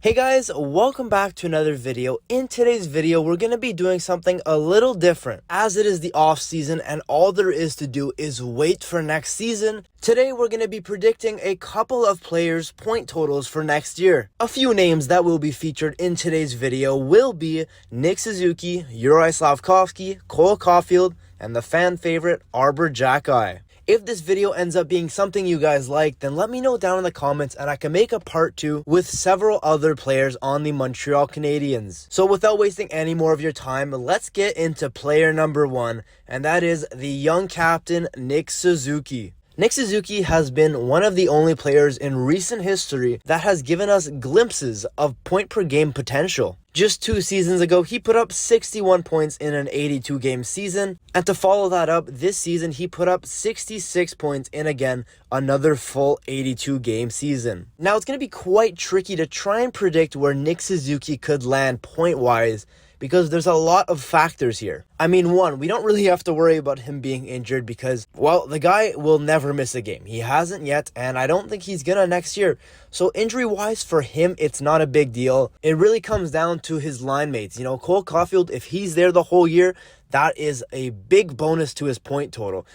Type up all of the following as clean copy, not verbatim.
Hey guys, welcome back to another video. In today's video, we're going to be doing something a little different as it is the off season and all there is to do is wait for next season. Today, we're going to be predicting a couple of players' point totals for next year. A few names that will be featured in today's video will be Nick Suzuki, Juraj Slafkovsky, Caufield, and the fan favorite Arber Xhekaj. If this video ends up being something you guys like, then let me know down in the comments and I can make a part 2 with several other players on the Montreal Canadiens. So without wasting any more of your time, let's get into player number 1, and that is the young captain, Nick Suzuki. Nick Suzuki has been one of the only players in recent history that has given us glimpses of point per game potential. Just 2 seasons ago, he put up 61 points in an 82-game season, and to follow that up, this season he put up 66 points in, again, another full 82-game season. Now, it's going to be quite tricky to try and predict where Nick Suzuki could land point-wise, because there's a lot of factors here. I mean, one, we don't really have to worry about him being injured because, well, the guy will never miss a game. He hasn't yet, and I don't think he's gonna next year. So injury-wise for him, it's not a big deal. It really comes down to his line mates. You know, Cole Caufield, if he's there the whole year, that is a big bonus to his point total.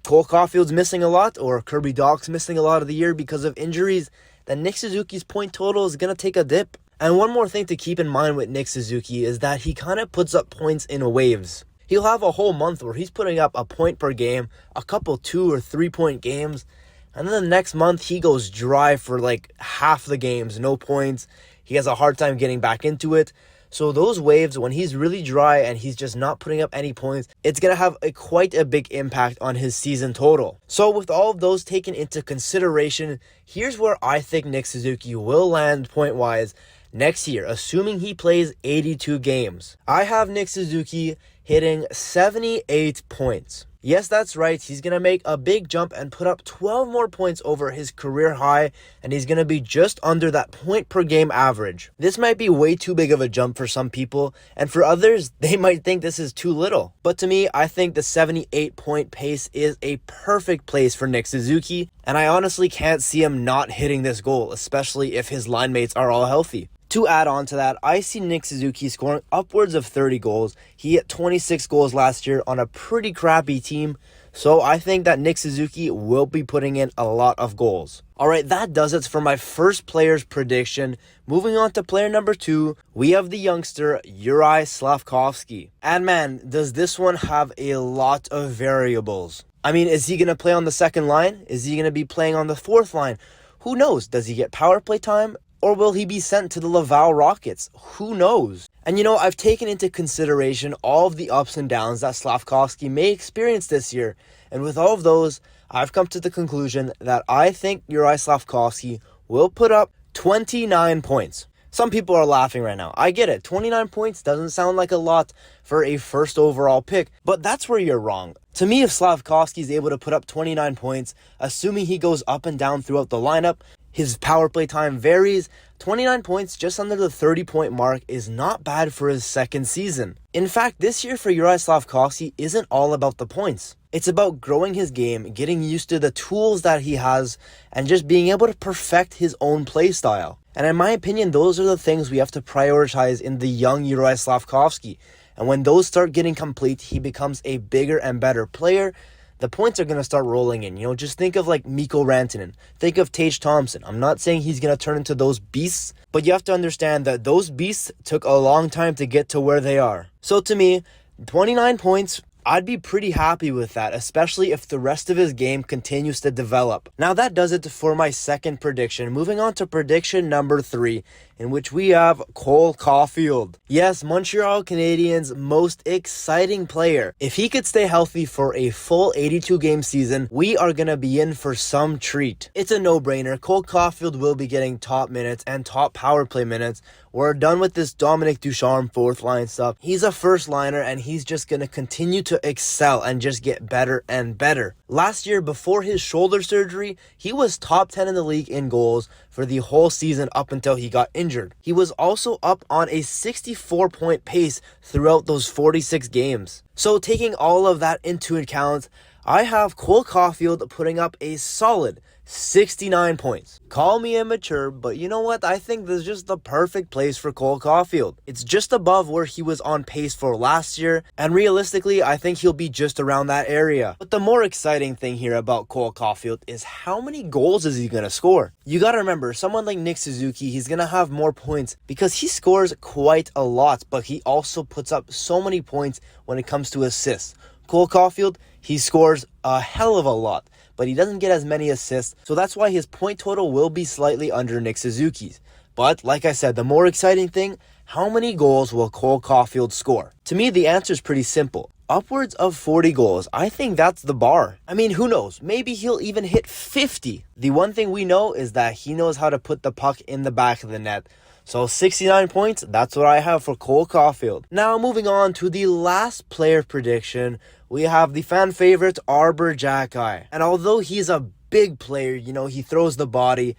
Cole Caufield's missing a lot, or Kirby Dach's missing a lot of the year because of injuries, then Nick Suzuki's point total is gonna take a dip. And one more thing to keep in mind with Nick Suzuki is that he kind of puts up points in waves. He'll have a whole month where he's putting up a point per game, a couple 2 or 3 point games, and then the next month he goes dry for like half the games, no points. He has a hard time getting back into it. So those waves, when he's really dry and he's just not putting up any points, it's going to have quite a big impact on his season total. So with all of those taken into consideration, here's where I think Nick Suzuki will land point-wise next year, assuming he plays 82 games. I have Nick Suzuki hitting 78 points. Yes, that's right. He's going to make a big jump and put up 12 more points over his career high, and he's going to be just under that point per game average. This might be way too big of a jump for some people, and for others, they might think this is too little. But to me, I think the 78 point pace is a perfect place for Nick Suzuki, and I honestly can't see him not hitting this goal, especially if his line mates are all healthy. To add on to that, I see Nick Suzuki scoring upwards of 30 goals. He hit 26 goals last year on a pretty crappy team, so I think that Nick Suzuki will be putting in a lot of goals. Alright, that does it for my first player's prediction. Moving on to player number 2, we have the youngster Juraj Slafkovsky. And man, does this one have a lot of variables. I mean, is he going to play on the second line? Is he going to be playing on the fourth line? Who knows? Does he get power play time? Or will he be sent to the Laval Rockets? Who knows? And you know, I've taken into consideration all of the ups and downs that Slafkovsky may experience this year. And with all of those, I've come to the conclusion that I think Juraj Slafkovsky will put up 29 points. Some people are laughing right now. I get it. 29 points doesn't sound like a lot for a first overall pick, but that's where you're wrong. To me, if Slafkovsky is able to put up 29 points, assuming he goes up and down throughout the lineup, his power play time varies, 29 points just under the 30-point mark is not bad for his second season. In fact, this year for Juraj Slafkovsky isn't all about the points. It's about growing his game, getting used to the tools that he has, and just being able to perfect his own play style. And in my opinion, those are the things we have to prioritize in the young Juraj Slafkovsky. And when those start getting complete, he becomes a bigger and better player. The points are going to start rolling in. You know, just think of like Mikko Rantanen. Think of Tage Thompson. I'm not saying he's going to turn into those beasts, but you have to understand that those beasts took a long time to get to where they are. So to me, 29 points, I'd be pretty happy with that, especially if the rest of his game continues to develop. Now that does it for my second prediction. Moving on to prediction number 3, in which we have Cole Caufield. Yes, Montreal Canadiens' most exciting player. If he could stay healthy for a full 82-game season, we are going to be in for some treat. It's a no-brainer. Cole Caufield will be getting top minutes and top power play minutes. We're done with this Dominic Ducharme fourth line stuff. He's a first liner and he's just going to continue to excel and just get better and better. Last year, before his shoulder surgery, he was top 10 in the league in goals for the whole season up until he got injured. He was also up on a 64-point pace throughout those 46 games. So taking all of that into account, I have Cole Caufield putting up a solid 69 points. Call me immature, but you know what? I think this is just the perfect place for Cole Caufield. It's just above where he was on pace for last year, and realistically, I think he'll be just around that area. But the more exciting thing here about Cole Caufield is how many goals is he going to score? You got to remember, someone like Nick Suzuki, he's going to have more points because he scores quite a lot, but he also puts up so many points when it comes to assists. Cole Caufield, he scores a hell of a lot, but he doesn't get as many assists, so that's why his point total will be slightly under Nick Suzuki's. But like I said, the more exciting thing, how many goals will Cole Caufield score? To me, the answer is pretty simple. Upwards of 40 goals. I think that's the bar. I mean, who knows? Maybe he'll even hit 50. The one thing we know is that he knows how to put the puck in the back of the net. So 69 points, that's what I have for Cole Caufield. Now moving on to the last player prediction, we have the fan favorite Arber Xhekaj. And although he's a big player, he throws the body,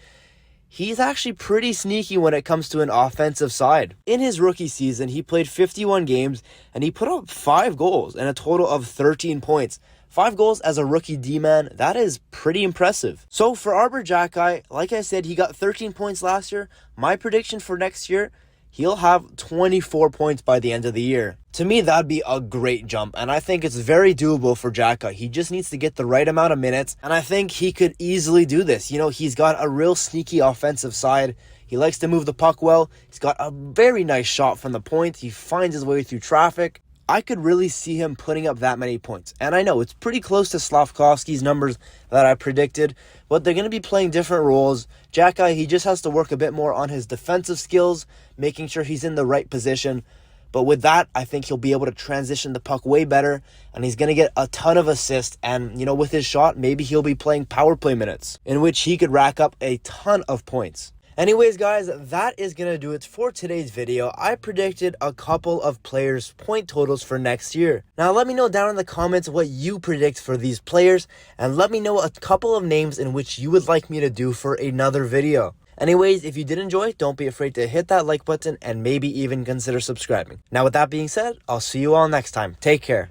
he's actually pretty sneaky when it comes to an offensive side. In his rookie season, he played 51 games and he put up 5 goals and a total of 13 points. 5 goals as a rookie D-man, that is pretty impressive. So for Arber Xhekaj, like I said, he got 13 points last year. My prediction for next year, he'll have 24 points by the end of the year. To me, that'd be a great jump, and I think it's very doable for Xhekaj. He just needs to get the right amount of minutes, and I think he could easily do this. He's got a real sneaky offensive side. He likes to move the puck well. He's got a very nice shot from the point. He finds his way through traffic. I could really see him putting up that many points. And I know it's pretty close to Slafkovsky's numbers that I predicted, but they're going to be playing different roles. Xhekaj, he just has to work a bit more on his defensive skills, making sure he's in the right position. But with that, I think he'll be able to transition the puck way better, and he's going to get a ton of assists. And, with his shot, maybe he'll be playing power play minutes, in which he could rack up a ton of points. Anyways, guys, that is going to do it for today's video. I predicted a couple of players' point totals for next year. Now, let me know down in the comments what you predict for these players, and let me know a couple of names in which you would like me to do for another video. Anyways, if you did enjoy, don't be afraid to hit that like button and maybe even consider subscribing. Now, with that being said, I'll see you all next time. Take care.